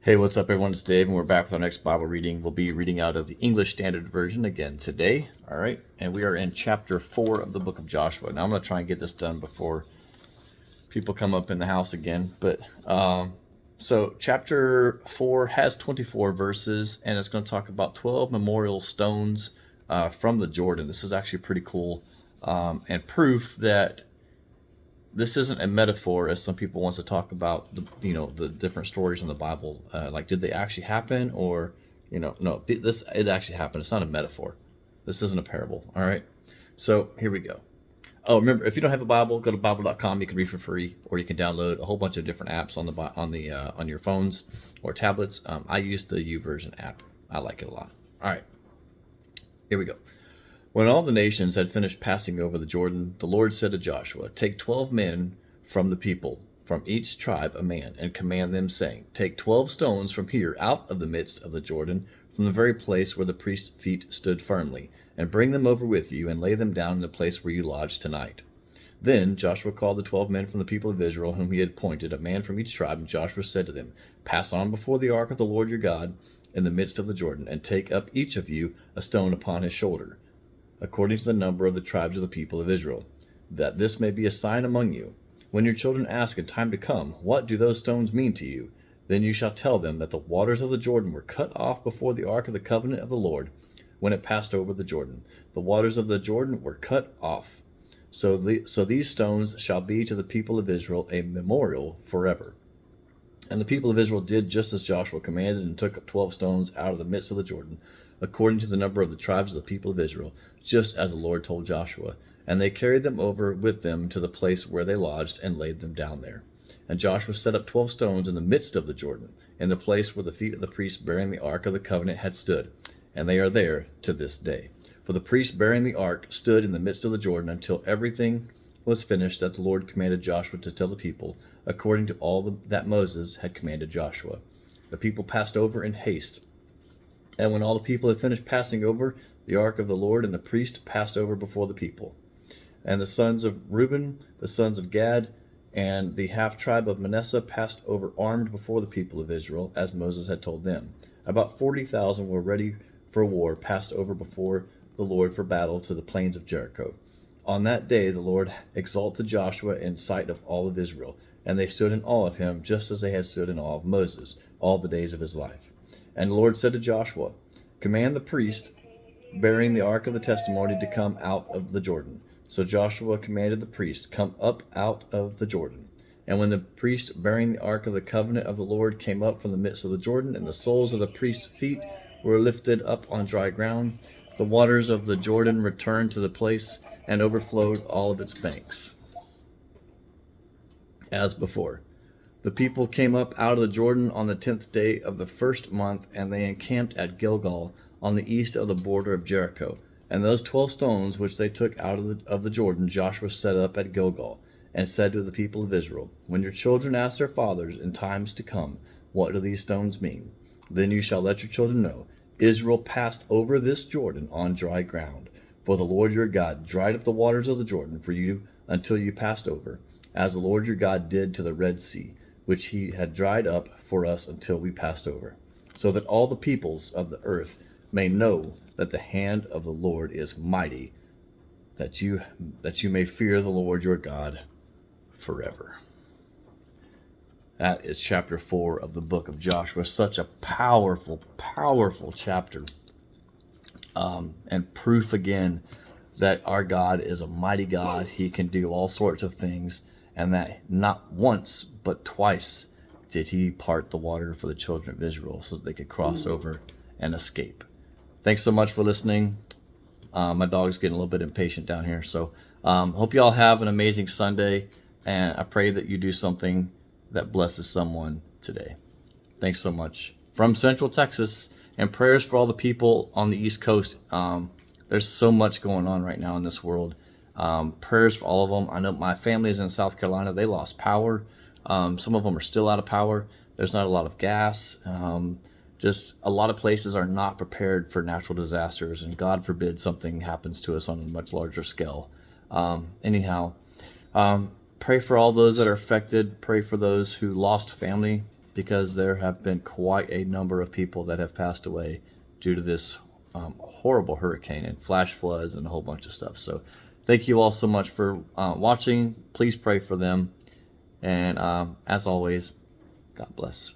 Hey, what's up, everyone? It's Dave, and we're back with our next Bible reading. We'll be reading out of the English Standard Version again today. All right, and we are in chapter 4 of the book of Joshua. Now, I'm going to try and get this done before people come up in the house again. So chapter 4 has 24 verses, and it's going to talk about 12 memorial stones from the Jordan. This is actually pretty cool and proof that this isn't a metaphor, as some people want to talk about the different stories in the Bible. Like, did they actually happen, or no? It actually happened. It's not a metaphor. This isn't a parable. All right. So here we go. Oh, remember, if you don't have a Bible, go to Bible.com. You can read for free, or you can download a whole bunch of different apps on your phones or tablets. I use the YouVersion app. I like it a lot. All right. Here we go. When all the nations had finished passing over the Jordan, the Lord said to Joshua, "Take 12 men from the people, from each tribe a man, and command them, saying, Take 12 stones from here out of the midst of the Jordan, from the very place where the priest's feet stood firmly, and bring them over with you, and lay them down in the place where you lodge tonight." Then Joshua called the 12 men from the people of Israel, whom he had appointed, a man from each tribe, and Joshua said to them, "Pass on before the ark of the Lord your God in the midst of the Jordan, and take up each of you a stone upon his shoulder, according to the number of the tribes of the people of Israel, that this may be a sign among you. When your children ask in time to come, 'What do those stones mean to you?' then you shall tell them that the waters of the Jordan were cut off before the ark of the covenant of the Lord when it passed over the Jordan. The waters of the Jordan were cut off. So these stones shall be to the people of Israel a memorial forever." And the people of Israel did just as Joshua commanded, and took up 12 stones out of the midst of the Jordan, according to the number of the tribes of the people of Israel, just as the Lord told Joshua. And they carried them over with them to the place where they lodged, and laid them down there. And Joshua set up 12 stones in the midst of the Jordan, in the place where the feet of the priests bearing the ark of the covenant had stood, and they are there to this day. For the priests bearing the ark stood in the midst of the Jordan until everything was finished that the Lord commanded Joshua to tell the people, according to all that Moses had commanded Joshua. The people passed over in haste. And when all the people had finished passing over, the ark of the Lord and the priest passed over before the people. And the sons of Reuben, the sons of Gad, and the half-tribe of Manasseh passed over armed before the people of Israel, as Moses had told them. About 40,000 were ready for war, passed over before the Lord for battle to the plains of Jericho. On that day the Lord exalted Joshua in sight of all of Israel, and they stood in awe of him, just as they had stood in awe of Moses all the days of his life. And the Lord said to Joshua, "Command the priest bearing the ark of the testimony to come out of the Jordan." So Joshua commanded the priest, "Come up out of the Jordan." And when the priest bearing the ark of the covenant of the Lord came up from the midst of the Jordan, and the soles of the priest's feet were lifted up on dry ground, the waters of the Jordan returned to the place and overflowed all of its banks, as before. The people came up out of the Jordan on the 10th day of the first month, and they encamped at Gilgal on the east of the border of Jericho. And those 12 stones which they took out of the Jordan, Joshua set up at Gilgal, and said to the people of Israel, "When your children ask their fathers in times to come, 'What do these stones mean?' then you shall let your children know, Israel passed over this Jordan on dry ground. For the Lord your God dried up the waters of the Jordan for you until you passed over, as the Lord your God did to the Red Sea, which he had dried up for us until we passed over, so that all the peoples of the earth may know that the hand of the Lord is mighty, that you may fear the Lord your God forever." That is chapter 4 of the book of Joshua. Such a powerful, powerful chapter. And proof again that our God is a mighty God. He can do all sorts of things, and that not once but twice did he part the water for the children of Israel so that they could cross over and escape. Thanks so much for listening. My dog's getting a little bit impatient down here. So hope you all have an amazing Sunday, and I pray that you do something that blesses someone today. Thanks so much. From Central Texas, and prayers for all the people on the East Coast. There's so much going on right now in this world. Prayers for all of them. I know my family is in South Carolina. They lost power. Some of them are still out of power. There's not a lot of gas. Just a lot of places are not prepared for natural disasters, and God forbid something happens to us on a much larger scale. Anyhow, pray for all those that are affected. Pray for those who lost family because there have been quite a number of people that have passed away due to this horrible hurricane and flash floods and a whole bunch of stuff. So thank you all so much for watching. Please pray for them. And as always, God bless.